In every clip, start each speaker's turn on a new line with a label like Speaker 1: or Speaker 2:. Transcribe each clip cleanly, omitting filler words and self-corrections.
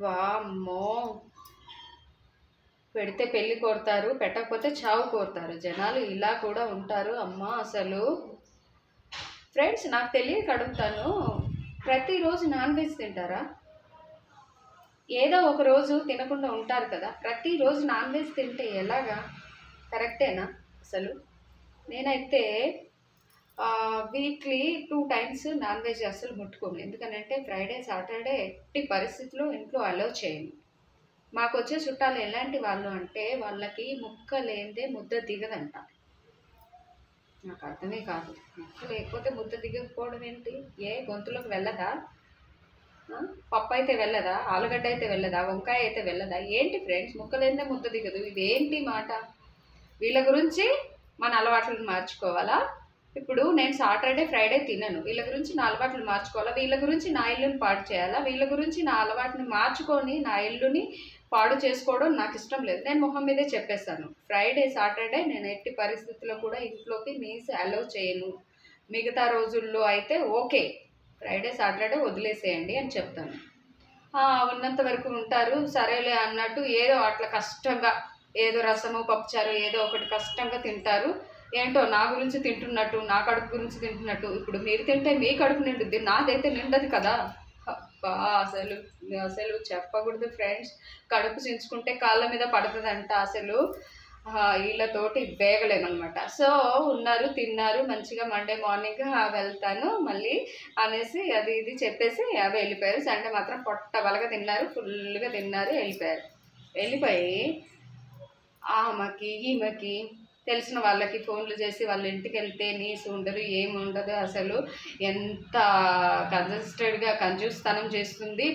Speaker 1: వామ్మో! పెడితే పెళ్లి కోరుతారు, పెట్టకపోతే చావు కోరుతారు. జనాలు ఇలా కూడా ఉంటారు అమ్మా అసలు. ఫ్రెండ్స్, నాకు తెలియక అడుగుతాను, ప్రతిరోజు నాన్ వెజ్ తింటారా? ఏదో ఒక రోజు తినకుండా ఉంటారు కదా. ప్రతిరోజు నాన్ వెజ్ తింటే ఎలాగా? కరెక్టేనా అసలు? నేనైతే వీక్లీ 2 టైమ్స్ నాన్ వెజ్ అస్సలు ముట్టుకోను. ఎందుకనంటే ఫ్రైడే సాటర్డే ఎట్టి పరిస్థితుల్లో ఇంట్లో అలౌ చేయను. మాకు వచ్చే చుట్టాలు ఎలాంటి వాళ్ళు అంటే వాళ్ళకి ముక్క లేనిదే ముద్ద దిగదంట. నాకు అర్థమే కాదు. ముక్క లేకపోతే ముద్ద దిగకపోవడం ఏంటి? గొంతులోకి వెళ్ళదా? పప్పు అయితే వెళ్ళదా? ఆలుగడ్డ అయితే వెళ్ళదా? వంకాయ అయితే వెళ్ళదా? ఏంటి ఫ్రెండ్స్, ముక్క లేనిదే ముద్ద దిగదు, ఇదేంటి మాట? వీళ్ళ గురించి మన అలవాట్లను మార్చుకోవాలా? ఇప్పుడు నేను సాటర్డే ఫ్రైడే తినను, వీళ్ళ గురించి నా అలవాట్లు మార్చుకోవాలా? వీళ్ళ గురించి నా ఇల్లుని పాడు చేయాలా? వీళ్ళ గురించి నా అలవాటుని మార్చుకొని నా ఇల్లుని పాడు చేసుకోవడం నాకు ఇష్టం లేదు. నేను మొహం మీదే చెప్పేస్తాను, ఫ్రైడే సాటర్డే నేను ఎట్టి పరిస్థితుల్లో కూడా ఇంట్లోకి మీల్స్ అలౌ చేయను. మిగతా రోజుల్లో అయితే ఓకే, ఫ్రైడే సాటర్డే వదిలేసేయండి అని చెప్తాను. ఉన్నంత వరకు ఉంటారు, సరేలే అన్నట్టు ఏదో అట్లా కష్టంగా ఏదో రసము పప్పుచారు ఏదో ఒకటి కష్టంగా తింటారు. ఏంటో నా గురించి తింటున్నట్టు, నా కడుపు గురించి తింటున్నట్టు. ఇప్పుడు మీరు తింటే మీ కడుపు నిండుద్ది, నాదైతే నిండదు కదా. అబ్బా, అసలు అసలు చెప్పకూడదు ఫ్రెండ్స్. కడుపు చించుకుంటే కాళ్ళ మీద పడుతుందంట అసలు. వీళ్ళతోటి వేగలేమన్నమాట. సో ఉన్నారు, తిన్నారు మంచిగా. మండే మార్నింగ్ వెళ్తాను మళ్ళీ అనేసి అది ఇది చెప్పేసి వెళ్ళిపోయారు. సండే మాత్రం పొట్ట బలగా తిన్నారు, ఫుల్గా తిన్నారు, వెళ్ళిపోయి ఆమెకి ఈమెకి తెలిసిన వాళ్ళకి ఫోన్లు చేసి వాళ్ళ ఇంటికి వెళ్తే నీసు ఉండదు, ఏమి ఉండదు. అసలు ఎంత కంజూస్తనం చేస్తుంది.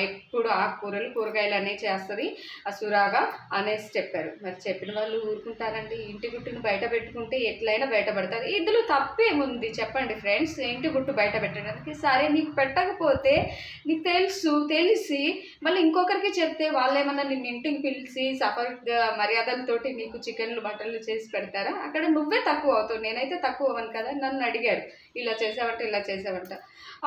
Speaker 1: ఎప్పుడు ఆకుకూరలు కూరగాయలు అనేవి చేస్తుంది అసురాగా అనేసి చెప్పారు. మరి చెప్పిన వాళ్ళు ఊరుకుంటారండి? ఇంటి గుట్టును బయట పెట్టుకుంటే ఎట్లయినా బయటపడతారు. ఇందులో తప్పేముంది చెప్పండి ఫ్రెండ్స్? ఇంటి గుట్టు బయట పెట్టడానికి. సరే, నీకు పెట్టకపోతే నీకు తెలిసి మళ్ళీ ఇంకొకరికి చెప్తే వాళ్ళు ఏమన్నా నిన్ను ఇంటికి పిలిచి మర్యాదలతోటి నీకు చికెన్లు మటన్లు చేసి పెడతారా? అక్కడ నువ్వే తక్కువ అవుతావు, నేనైతే తక్కువ అవ్వను కదా. నన్ను అడిగారు, ఇలా చేసావంట.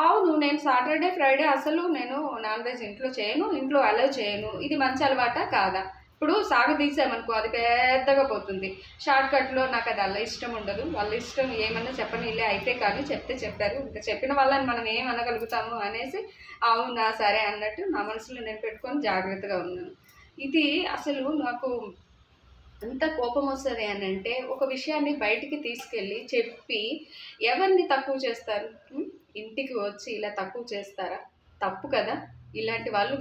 Speaker 1: అవును, నేను సాటర్డే ఫ్రైడే అసలు నేను నాన్ వెజ్ ఇంట్లో చేయను, ఇంట్లో అలౌ చేయను. ఇది మంచి అలవాటా కాదా? ఇప్పుడు సాగు తీసామనుకో అది పెద్దగా పోతుంది. షార్ట్ కట్లో నాకు అది అలా ఇష్టం ఉండదు. వాళ్ళ ఇష్టం ఏమన్నా చెప్పనీలే అయితే, కానీ చెప్తే చెప్పారు, ఇంకా చెప్పిన వాళ్ళని మనం ఏం అనగలుగుతాము అనేసి అవునా సరే అన్నట్టు నా మనసులో నేను పెట్టుకొని జాగ్రత్తగా ఉన్నాను. ఇది అసలు నాకు ఎంత కోపం వస్తుంది అని అంటే, ఒక విషయాన్ని బయటికి తీసుకెళ్ళి చెప్పి ఎవరిని తక్కువ చేస్తారు? ఇంటికి వచ్చి ఇలా తక్కువ చేస్తారా? తప్పు కదా. ఇలాంటి వాళ్ళు